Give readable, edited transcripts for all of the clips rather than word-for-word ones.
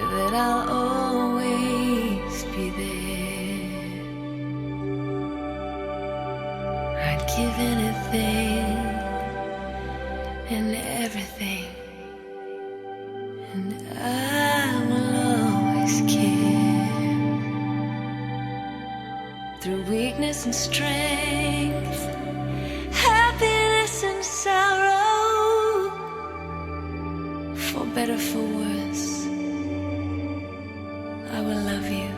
that I'll always be there. I'd give anything and everything, and I will always care. Through weakness and strength, happiness and sorrow, for better, for worse, I will love you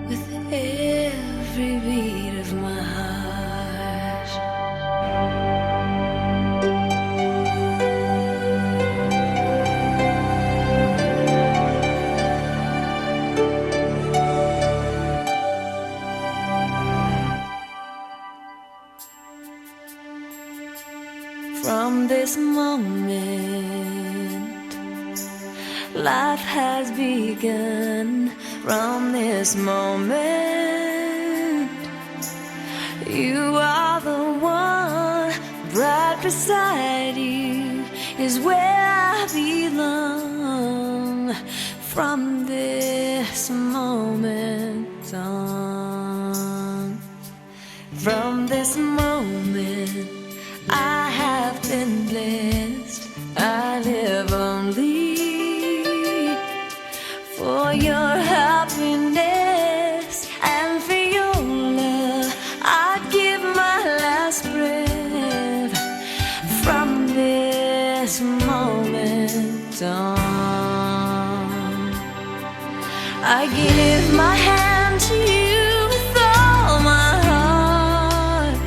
with every beat of my heart. From this moment, life has begun. From this moment, you are the one. Right beside you is where I belong. From this moment on, from this moment, I have been blessed. I live only for your happiness and for your love. I'd give my last breath. From this moment on, I give my hand to you with all my heart.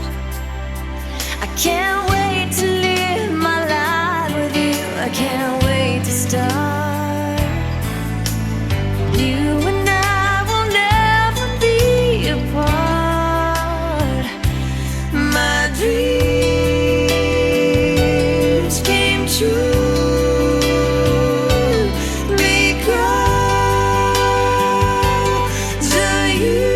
I can't wait to live my life with you. I can't wait to start. You and I will never be apart. My dreams came true because of you.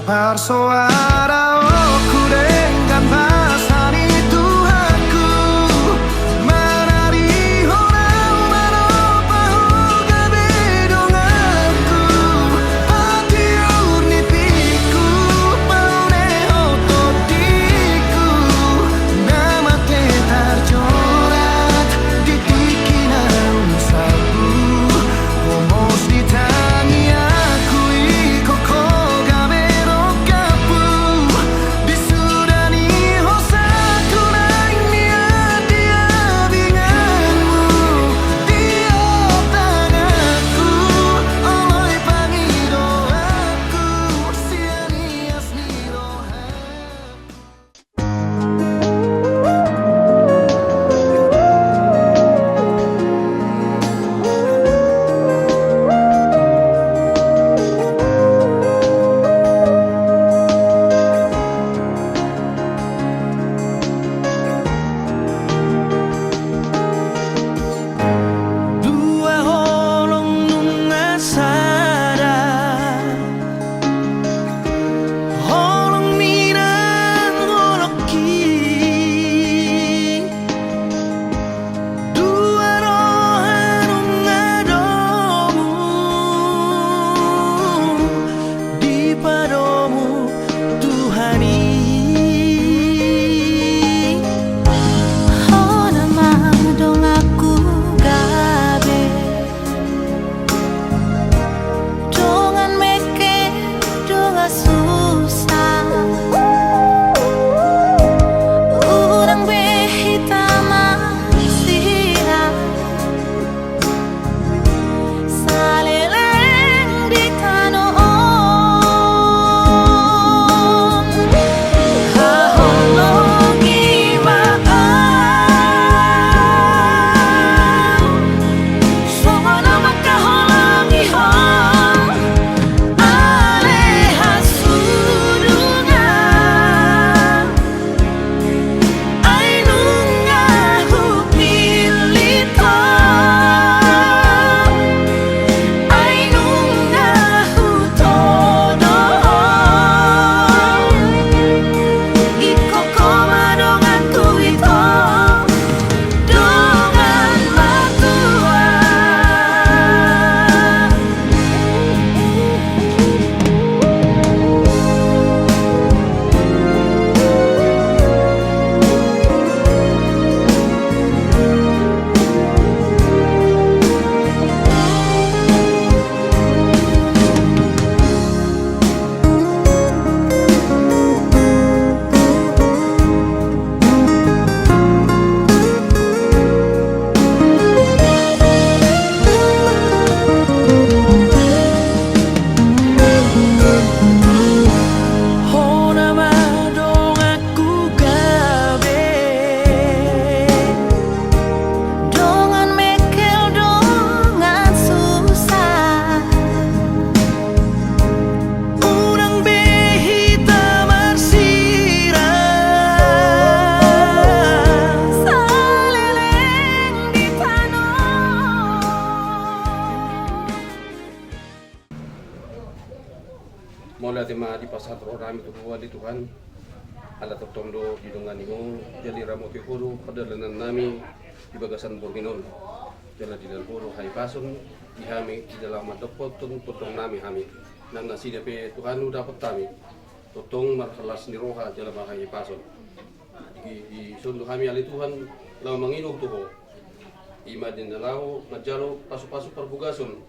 Persuadaku dengan pasani Tuhanku, menari orang manopahu gabe donganku, hati unipiku maune ototiku, nama te tercoret di pikina usahaku, pomos di tangi aku ikoko gabe rokapu, disudani hosaku naimi dia binganmu, tiap tanganku oloi pangidoaku, sianias nirohaku. Dua holong nunga sada, holong minang holoki, dua rohan nunga domu, di padomu Tuhani. Hona madong aku gabe dongan meke donga susah urang behita masira saleleng di tanom hahologi maang Somono makaholangi ho aleha sudunga ay nunga hupilito ay nunga hutodo ikoko madongan tuito dongan matua Hona madong aku gabe, dongan mekel dongan susah urang behita marsira, saleleng di tanom Mula tema di pasar rami tu di Tuhan ala tertondo di dungan ingo jadi ramo ti huru padalanan nami di bagasan Borginon jala di dalam huru hai pasun di hami di dalam madopot tun potong nami hami nang nasi dape Tuhan dapat kami totong marhalas ni roha jala mahai pasun di sundu kami ali Tuhan law manginog tuho ima din nalaw majalo pasu-pasu perbugasun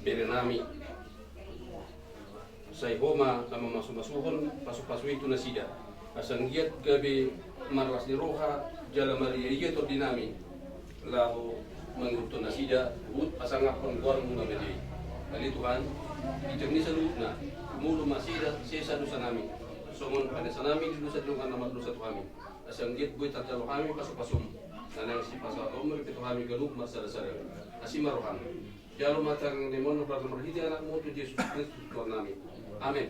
bere nami say homa lama masuk-masuhon pasu-pasu itu nasida asang giat gabi maras ni roha jala mariya to dinami lahu manguto nasida ut asangap pengkuar muna bedi kali Tuhan itu ni salutna mulu masida sesa dosa nami somon pada sanami di dosa tulungan nama dosa kami asang giat buat terjalo kami pasu-pasum nanang si pasal umur itu kami galuk masada-sada asima rohan jalo matang demon pertama berhidi anak mutu Yesus Kristus Tuhan nami amin.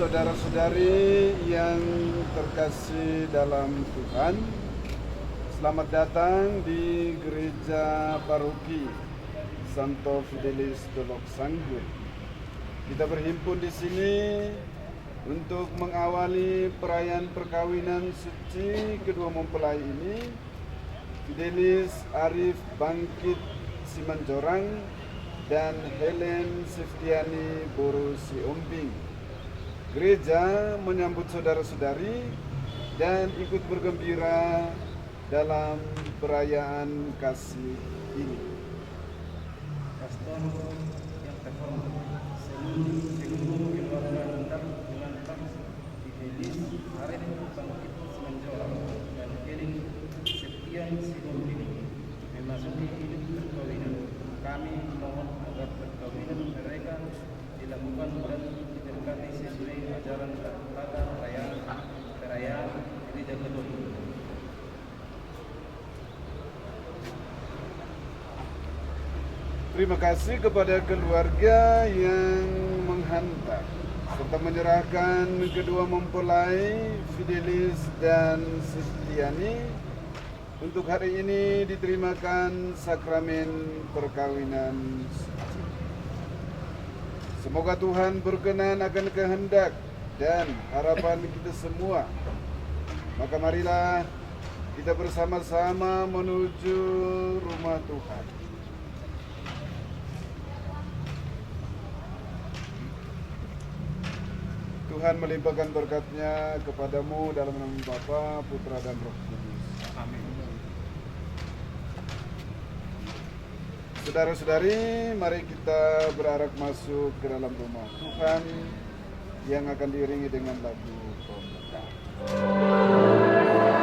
saudara-saudari yang terkasih dalam Tuhan, selamat datang di Gereja Paroki Santo Fidelis Dolok Sanggul. Kita berhimpun di sini untuk mengawali perayaan perkawinan suci kedua mempelai ini, Fidelis Arif Bangkit Simanjorang dan Helen Seftiani Boru Siombing. Gereja menyambut saudara-saudari dan ikut bergembira dalam perayaan kasih ini. Pastor yang terhormat, seluruh keluarga lengkap dengan Pak Fidelis Arif Bangkit Simanjorang dan Helen Seftiani Sihombing memasuki hidup perkawinan. Kami mohon agar perkawinan mereka dilakukan dan diberkati sesuai ajaran tata perayaan Gereja Katolik. Terima kasih kepada keluarga yang menghantar serta menyerahkan kedua mempelai Fidelis dan Seftiani untuk hari ini diterimakan sakramen perkawinan suci. Semoga Tuhan berkenan akan kehendak dan harapan kita semua. Maka marilah kita bersama-sama menuju rumah Tuhan. Tuhan melimpahkan berkat-Nya kepadamu dalam nama Bapa, Putra dan Roh Kudus. Amin. Saudara-saudari, mari kita berarak masuk ke dalam rumah Tuhan yang akan diiringi dengan lagu pembuka. Amin.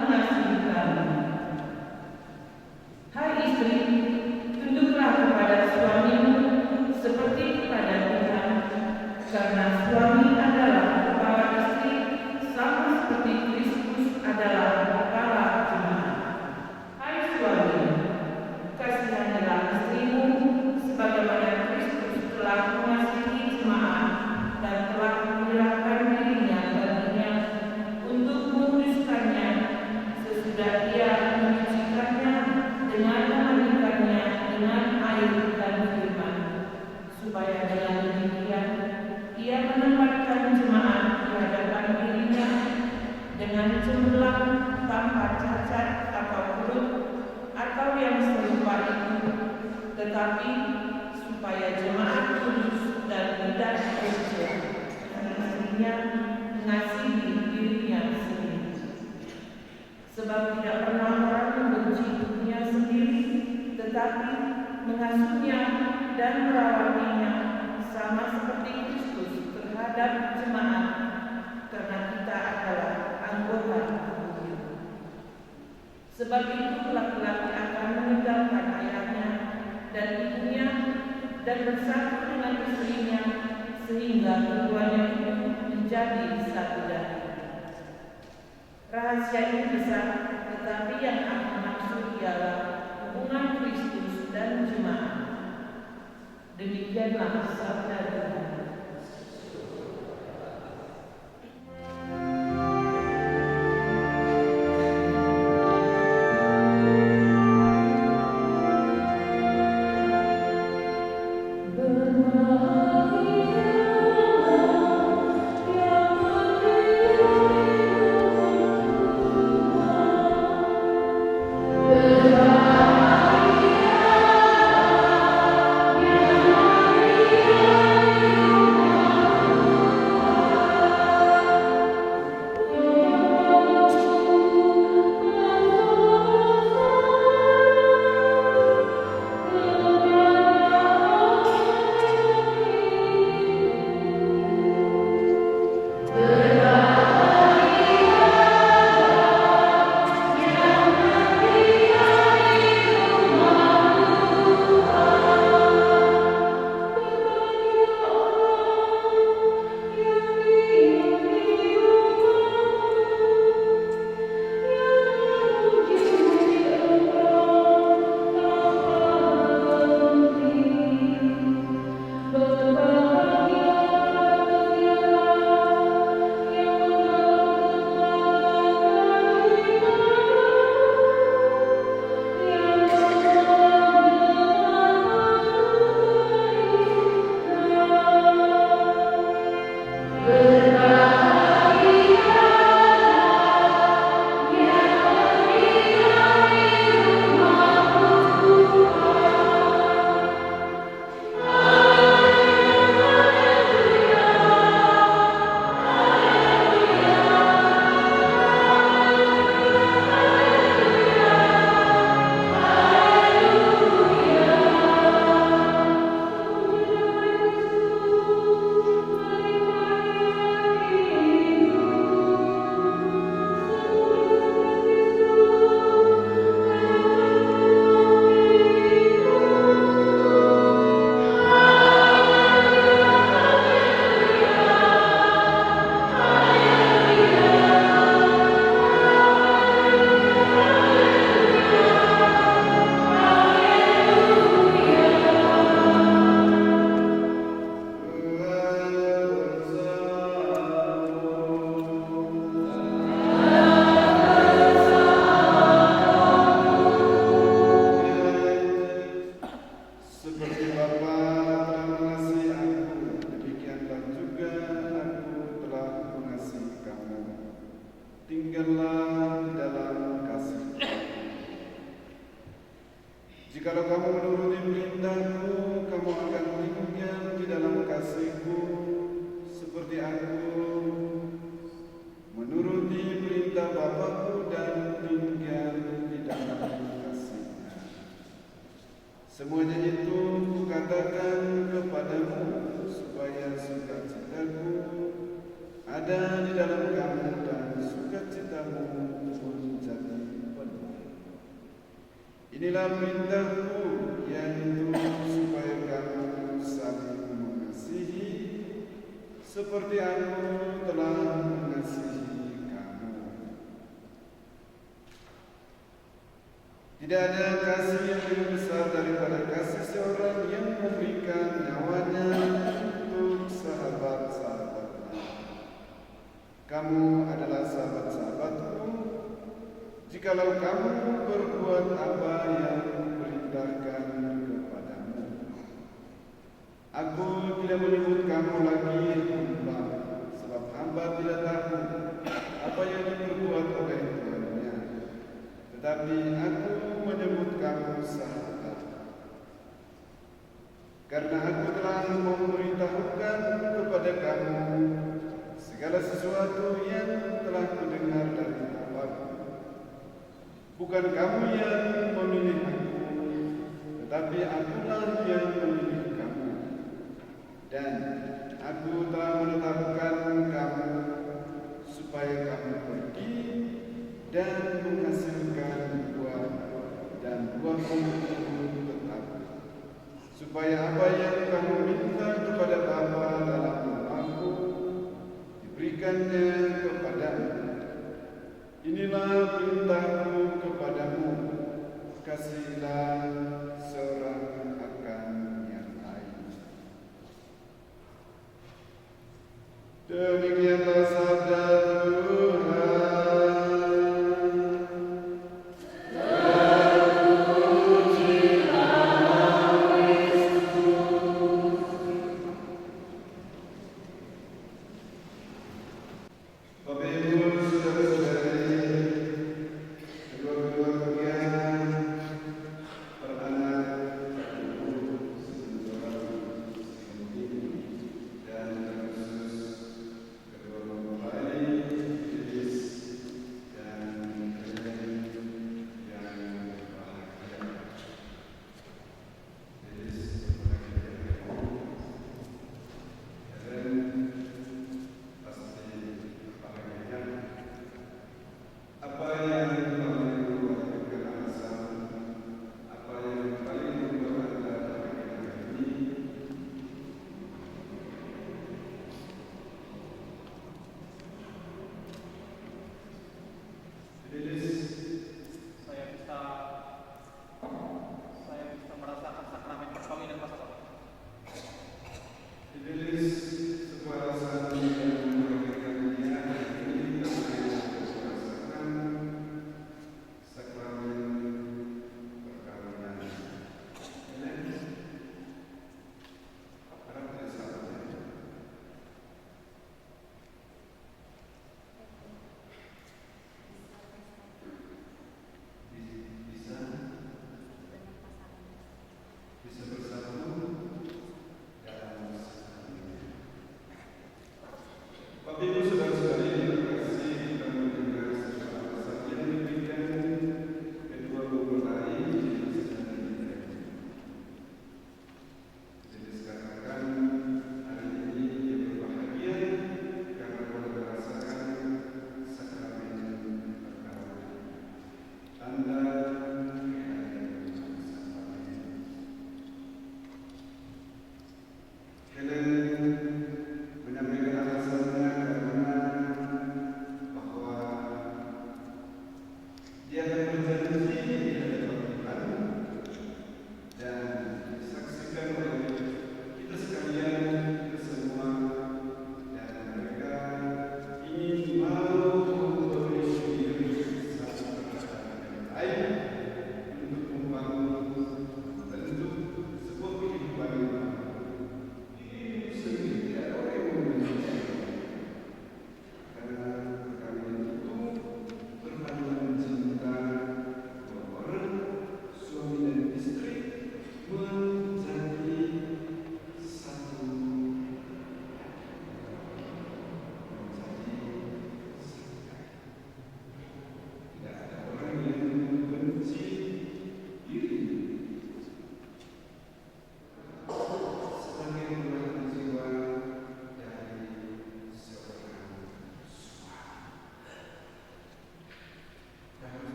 mengasihi kamu. Hai istri, tunduklah kepada suamimu seperti kepada Tuhan, karena suami adalah kepala istri, sama seperti Kristus adalah kepala jemaat. Hai suami, kasihanilah istrimu sebagaimana Kristus telah mengasihi jemaat dan telah menyerahkan dirinya baginya untuk menguduskannya sesudah ia menyucikannya dengan memandikannya dengan air dan firman, supaya dengan demikian ia menempatkan jemaat di hadapan dirinya dengan cemerlang, tanpa cacat atau buruk atau yang serupa itu, tetapi supaya jemaat kudus dan tidak bercela, dan istrinya mengasihi dirinya sendiri. Sebab tidak pernah orang membenci dirinya sendiri, tetapi mengasuhnya dan merawatinya, sama seperti Kristus terhadap jemaat, karena kita adalah anggota tubuhnya. Sebab itu laki-laki akan meninggalkan ayahnya dan ibunya dan bersatu dengan istrinya, sehingga keduanya itu menjadi satu daging. Rahasia ini besar, tetapi yang aku maksud ialah hubungan Kristus dan jemaat. Demikianlah sabda Tuhan. tinggallah di dalam kasih. Jikalau kamu menuruti perintahku, kamu akan tinggal di dalam kasihku, seperti aku menuruti perintah Bapakku dan tinggal di dalam kasihnya. Semuanya itu kukatakan kepadamu, supaya sukacitaku ada di dalam kamu dan sukacitamu pun Inilah perintahku, yaitu supaya kamu saling mengasihi seperti aku telah mengasihi kamu. Tidak ada kasih yang lebih besar daripada kasih seorang yang memberikan nyawanya untuk sahabat-sahabatnya. Kamu adalah sahabat-sahabatku jikalau kamu berbuat apa yang kuperintahkan kepadamu. Aku tidak menyebut kamu lagi hamba, sebab hamba tidak tahu apa yang diperbuat oleh tuannya. Tetapi aku menyebut kamu sahabat, karena aku telah memberitahukan kepada kamu segala sesuatu yang telah kudengar dari Bapa-Ku. Bukan kamu yang memilih aku, tetapi akulah yang memilih kamu. Dan aku telah menetapkan kamu supaya kamu pergi dan menghasilkan buah, dan buahmu itu tetap, supaya apa yang kamu minta kepada Bapa dalam namaku diberikannya kepadamu. Inilah perintahku kepadamu, kasihilah seorang akan yang lain. Demikianlah sabda Tuhan. Bapak Ibu, saudara-saudari, kedua-dua kegiatan perdana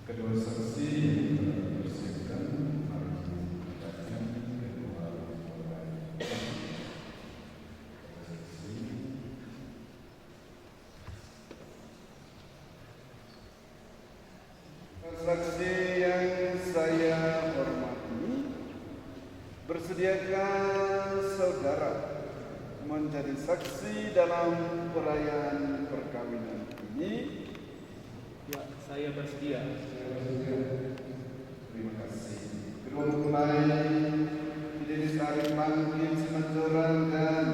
kedua saksi yang telah dipersiapkan harus dibacakan kedua orang. Saksi yang saya hormati, bersediakah saudara menjadi saksi dalam perayaan perkawinan ini? Ya, saya bersedia. Terima kasih. Kedua mempelai Fidelis Arif Mangkin Simanjorang dan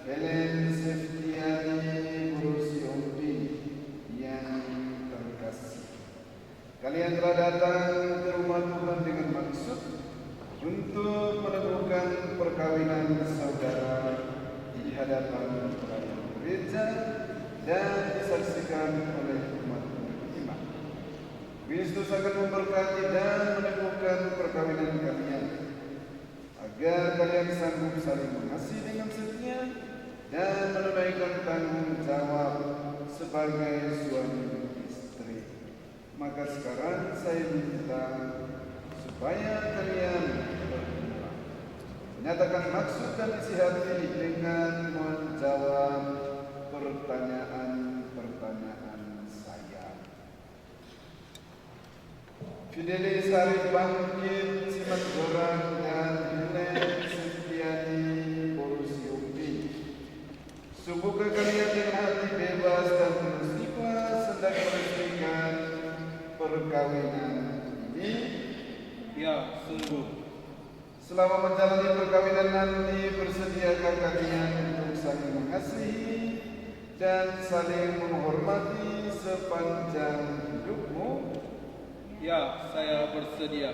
Helen Septiani Burusiompi yang terkasih. Kalian telah datang ke rumah Tuhan dengan maksud untuk menemukan perkawinan saudara di hadapan pelayan gereja dan disaksikan oleh umat beriman. Kristus akan memberkati dan meneguhkan perkawinan kalian, agar kalian sanggup saling mengasihi dengan setia dan menunaikan tanggung jawab sebagai suami istri. Maka sekarang saya minta supaya kalian berdua menyatakan maksud dan isi hati dengan menjawab pertanyaan-pertanyaan saya. Fidelis Arif Bangkit Simanjorang dan Helen Septiani Burusiompi, sungguhkah kalian dengan hati bebas dan penuh ikhlas hendak meresmikan perkawinan ini? Ya, sungguh. Selama menjalani perkawinan nanti, bersediakah kalian untuk saling mengasihi dan saling menghormati sepanjang hidupmu? Ya, saya bersedia.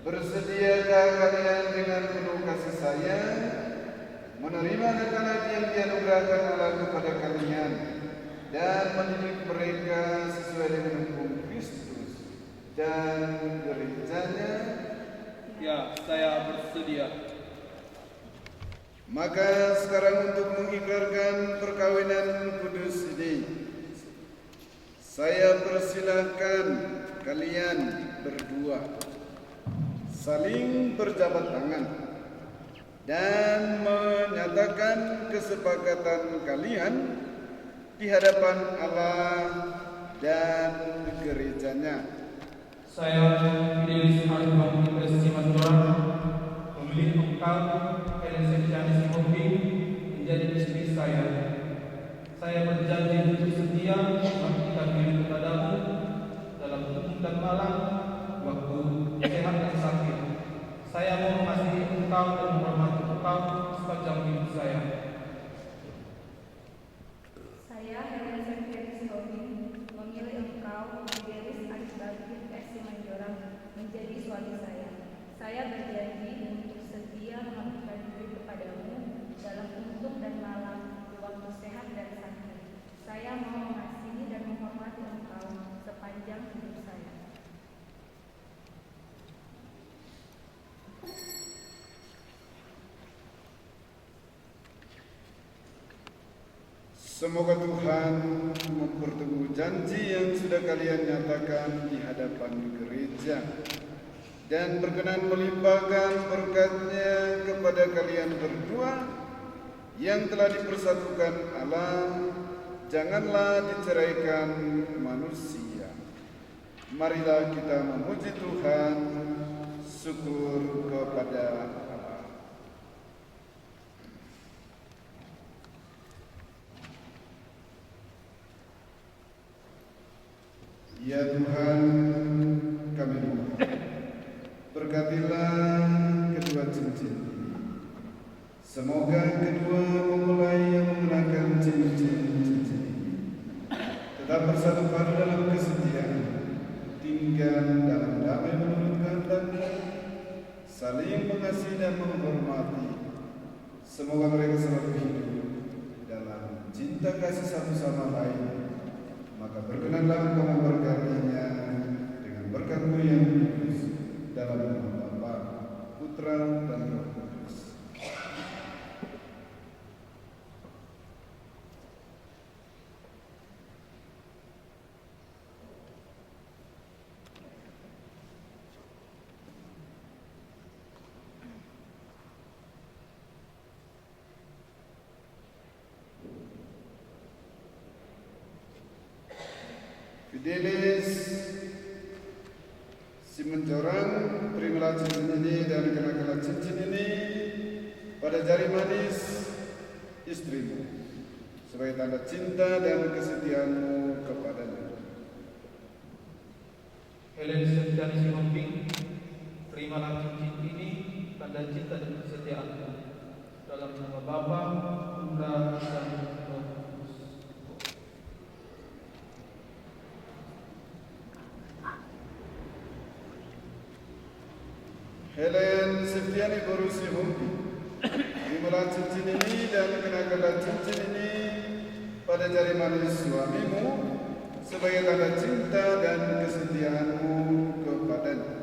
Bersediakah kalian dengan penuh kasih sayang menerima anak-anak yang dianugerahkan Allah kepada kalian dan mendidik mereka sesuai dengan hukum Kristus dan gerejanya? Ya, saya bersedia. Maka sekarang untuk mengikrarkan perkawinan kudus ini, Saya persilahkan kalian berdua saling berjabat tangan dan menyatakan kesepakatan kalian di hadapan Allah dan gerejanya. Saya Fidelis Arifin Prestasi Manjuran memilih engkau Helen Septiani Sihombing menjadi istri saya. Saya berjanji untuk setia mengabdikan diri kepadamu dalam hidup dan malam, waktu sehat dan sakit. Saya mau mengasihi engkau dan menghormati engkau sepanjang hidup saya. Saya Helen Septiani Sihombing memilih engkau Fidelis Arifin Prestasi Manjuran menjadi suami saya. Saya berjanji untuk setia mengabdikan diri kepadamu dalam hidup dan malam, waktu sehat dan sakit. Saya mau mengasihi dan menghormati engkau sepanjang hidup saya. Semoga Tuhan memperteguh janji yang sudah kalian nyatakan di hadapan gereja dan berkenan melimpahkan berkat-Nya kepada kalian berdua yang telah dipersatukan Allah. Janganlah diceraikan manusia. Marilah kita memuji Tuhan, syukur kepada Allah. Ya Tuhan, kami mohon, berkatilah kedua cincin ini. Semoga kedua mempelai yang mengenakan cincin tetap bersatu padu dalam kesetiaan, tinggal dalam damai menurut kehendak-Mu, saling mengasihi dan menghormati. Semoga mereka selalu hidup dalam cinta kasih satu sama lain. Maka berkenanlah Engkau memberkatinya dengan berkat-Mu yang kudus dalam nama Bapa, Putra, dan Roh Kudus. Fidelis Simanjorang, terimalah cincin ini dan kenakanlah cincin ini pada jari manis istrimu sebagai tanda cinta dan kesetiaanmu kepadanya. Helen Septiani Sihombing, terimalah cincin ini tanda cinta dan kesetiaanmu dalam nama Bapa, Putra, dan Roh Kudus. Helen Septiani Boru Sihombing, terimalah cincin ini dan kenakanlah cincin ini pada jari manis suamimu sebagai tanda cinta dan kesetiaanmu kepadanya.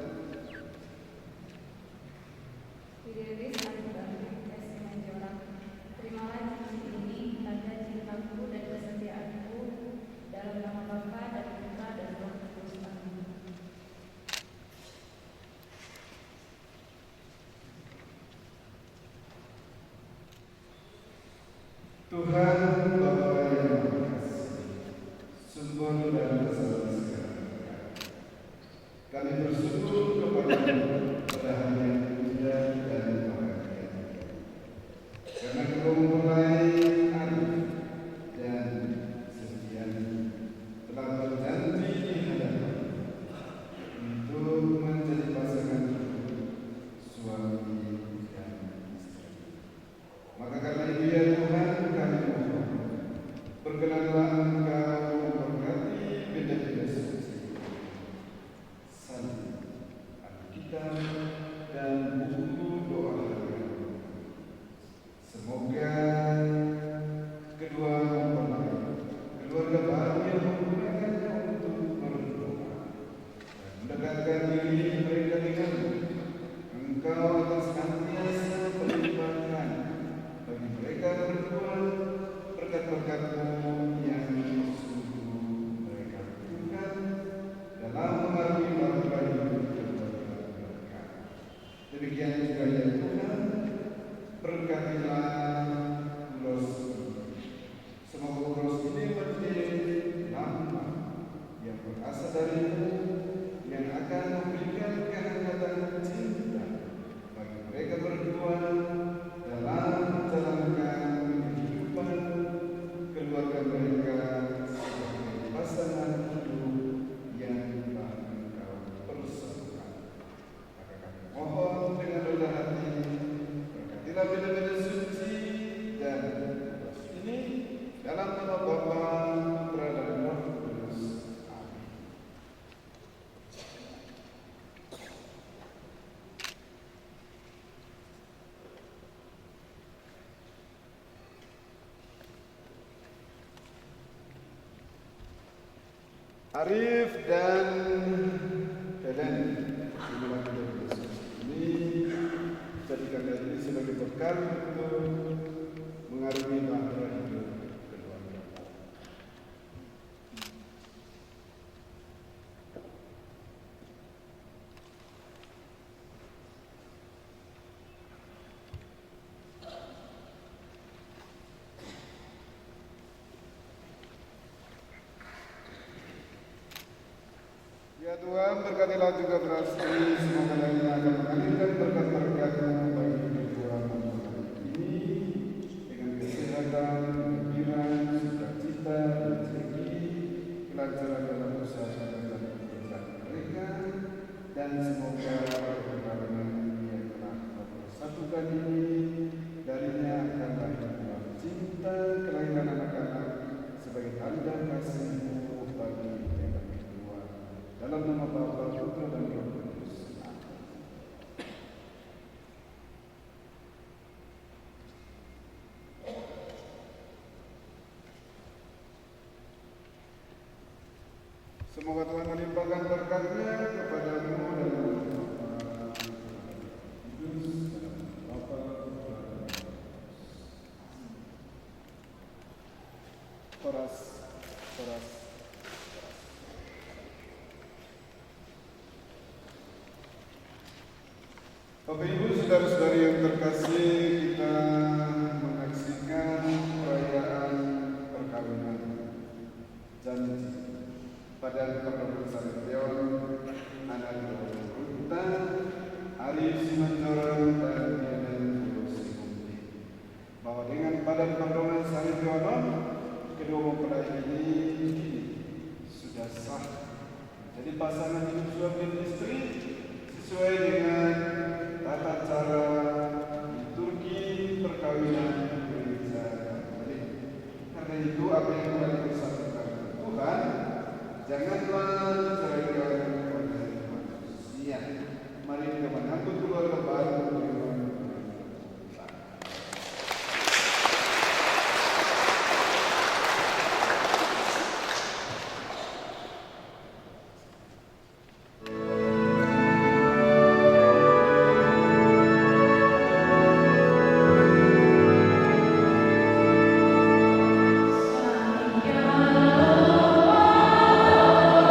Fidelis Arifin Prestasi Manjuran, terimalah cincin ini tanda cintaku dan kesetiaanku dalam nama Bapa dan Putra dan Roh Kudus. Amin. Tuhan Bapa yang Maha Kasih, sumber dan kesalahan segala, kami bersyukur Arif dan Helen dimulai dari Yesus ini jadikan ini sebagai bekal untuk mengarungi bahtera hidup keluarga. Ya Tuhan, berkatilah juga berastri, semoga lainnya akan mengalirkan berkat-berkat-Mu bagi kedua manusia ini dengan kesehatan, kegembiraan, sukacita, rezeki, kelancaran dalam usaha dan pekerjaan mereka, dan semoga perkawinan yang telah Kau persatukan ini darinya akan lahir buah cinta kelahiran anak-anak sebagai tanda kasih-Mu bagi mereka berdua. Dalam nama Bapa, Putra dan Roh Kudus. Amin. Semoga Tuhan melimpahkan berkat-Nya kepadamu dan Bapa, Kudus, dan Bapa, Putra, dan Roh Kudus. Koras. Bapak Ibu, saudara-saudari yang terkasih, kita menyaksikan perayaan perkawinan janji pada Pondok Pesantren anak Ruta, Arif Simanjorang dan Helen Simanjorang. Bahwa dengan padan perdoman Sarjono, kedua mempelai ini sudah sah jadi pasangan hidup suami dan istri sesuai dengan tata cara liturgi perkawinan gereja Katolik. Karena itu apa yang telah dipersatukan Tuhan, janganlah diceraikan oleh manusia. Mari kita menyambut keluarga baru dengan Salam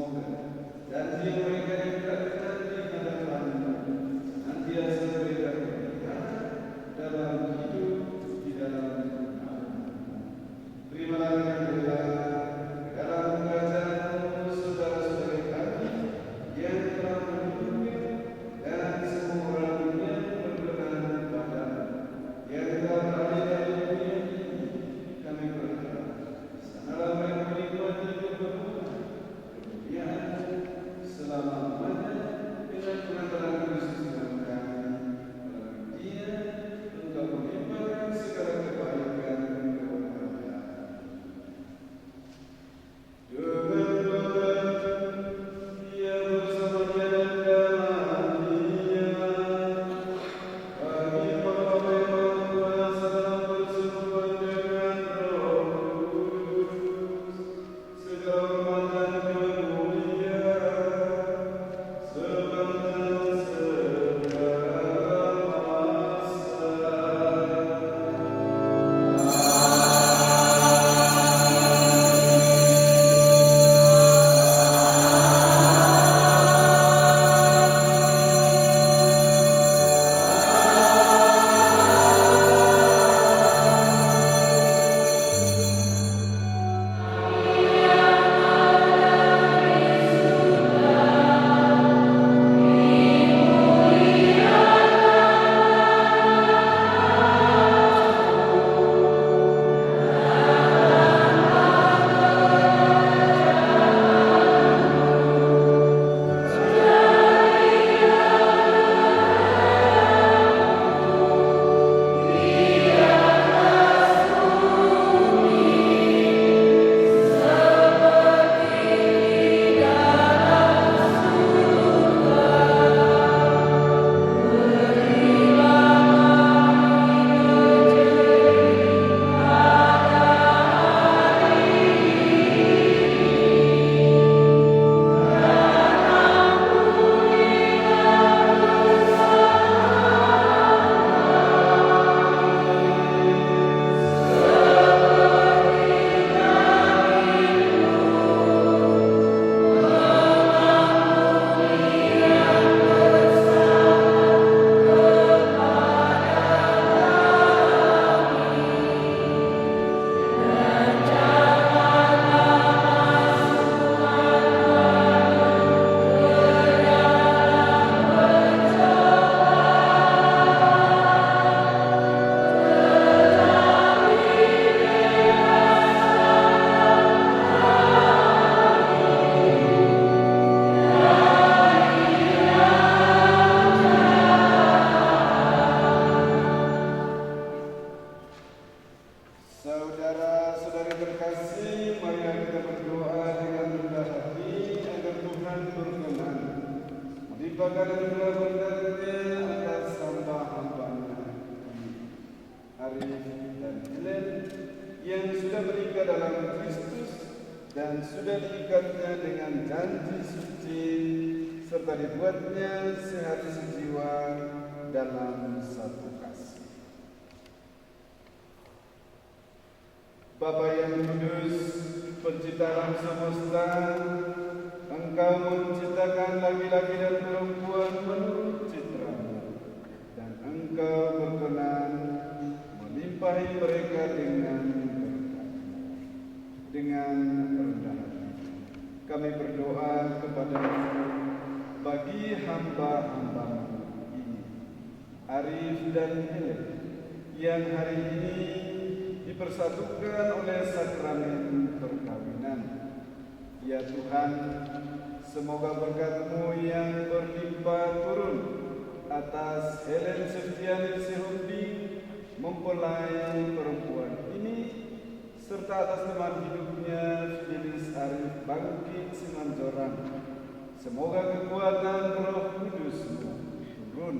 semoga janji mereka yang dilakukan di hadapanmu senantiasa mereka berbicara dalam hidup di dalam nama-Mu. Terimalah dengan rela dalam kerajaan-Mu saudara-saudara kami yang telah menunggu dan semua orang yang berkenan padamu yang telah berada dari dunia ini. Kami berharap sanalah mereka menikmati kebenaran kemuliaan selama-lamanya dengan pengantaran Kristus Tuhan kami. Melalui Dia Engkau melimpahkan segala kebaikan kepada kami. Dengan doa Dia bersamanya dalam Dia bagi Bapa yang kuasa dalam persekutuan dengan Roh Kudus segala hormat dan kemuliaan sepanjang segala masa. Saudara-saudari terkasih, mari kita berdoa dengan rendah hati agar Tuhan berkenan melimpahkan anugerah berkat-Nya atas hamba-hamba-Nya Arif dan Helen yang sudah berikat dalam Kristus dan sudah diikatnya dengan janji suci serta dibuatnya sehati sejiwa dalam satu kasih. Bapa yang kudus, pencipta alam semesta, Engkau menciptakan laki-laki dan perempuan menurut citra-Mu, dan Engkau berkenan melimpahi mereka dengan berkat. Dengan rendah hati, kami berdoa kepada-Mu bagi hamba-hamba-Mu ini, Arif dan Helen, yang hari ini dipersatukan oleh sakramen perkawinan. Ya Tuhan, semoga berkat-Mu yang berlimpah turun atas Helen Septiani Sehombi mempelai perempuan ini, serta atas teman hidupnya Fidelis Arif Bangkit Simanjorang. Semoga kekuatan Roh Kudus-Mu turun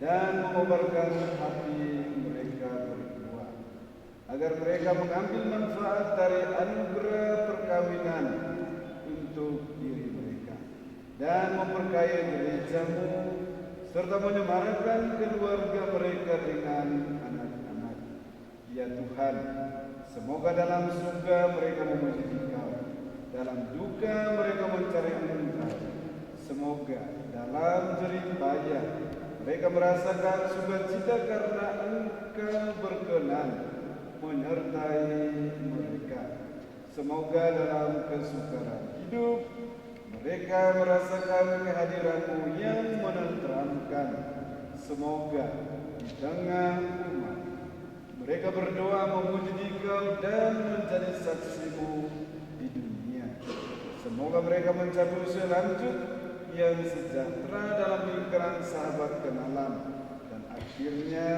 dan mengobarkan hati mereka berdua, agar mereka mengambil manfaat dari anugerah perkawinan untuk diri mereka dan memperkaya gereja-Mu serta menyemarakan keluarga mereka dengan anak-anak. Ya Tuhan, semoga dalam suka mereka memuji Engkau, dalam duka mereka mencari Mereka merasakan sukacita karena Engkau berkenan menyertai mereka. Semoga dalam kesukaran hidup mereka merasakan kehadiran-Mu yang menenteramkan. Semoga di tengah umat mereka berdoa memuji Dikau dan menjadi saksi-Mu di dunia. Semoga mereka mencabut selanjut yang sejahtera dalam lingkaran sahabat kenalan dan akhirnya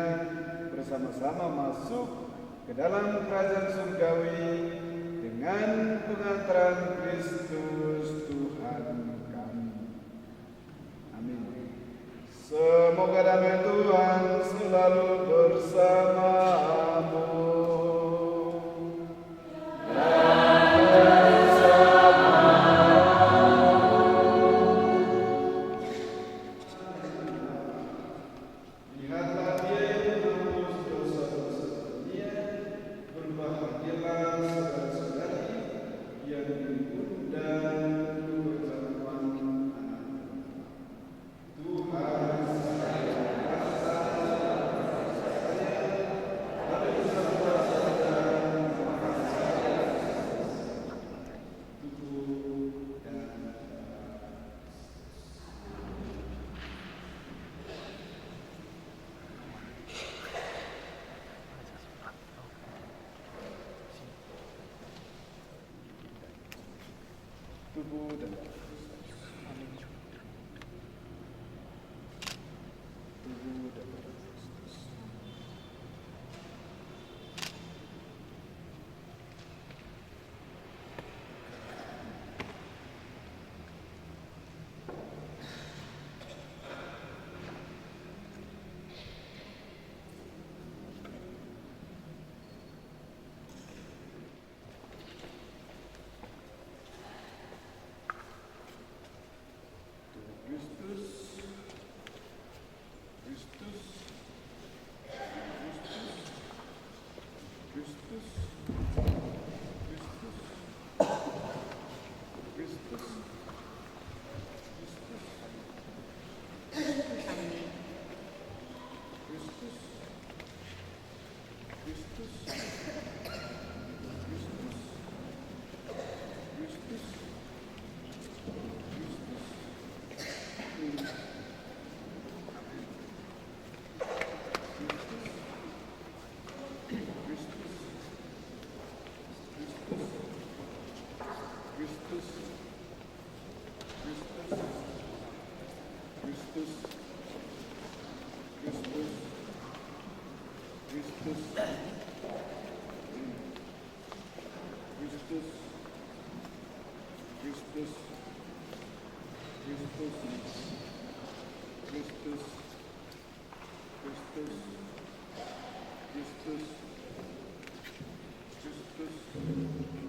bersama-sama masuk ke dalam kerajaan surgawi dengan pengantaran Kristus Tuhan kami. Amin. Semoga damai Tuhan selalu bersamamu. Lihatlah Dia yang menembus dosa-dosa dunia, berbahagialah saudara-saudari yang diundang perjamuan anak. Tuhan tubuh dan tubuh dan Kristus, Kristus, Kristus, Kristus, Kristus, Kristus, Kristus, Kristus, Kristus,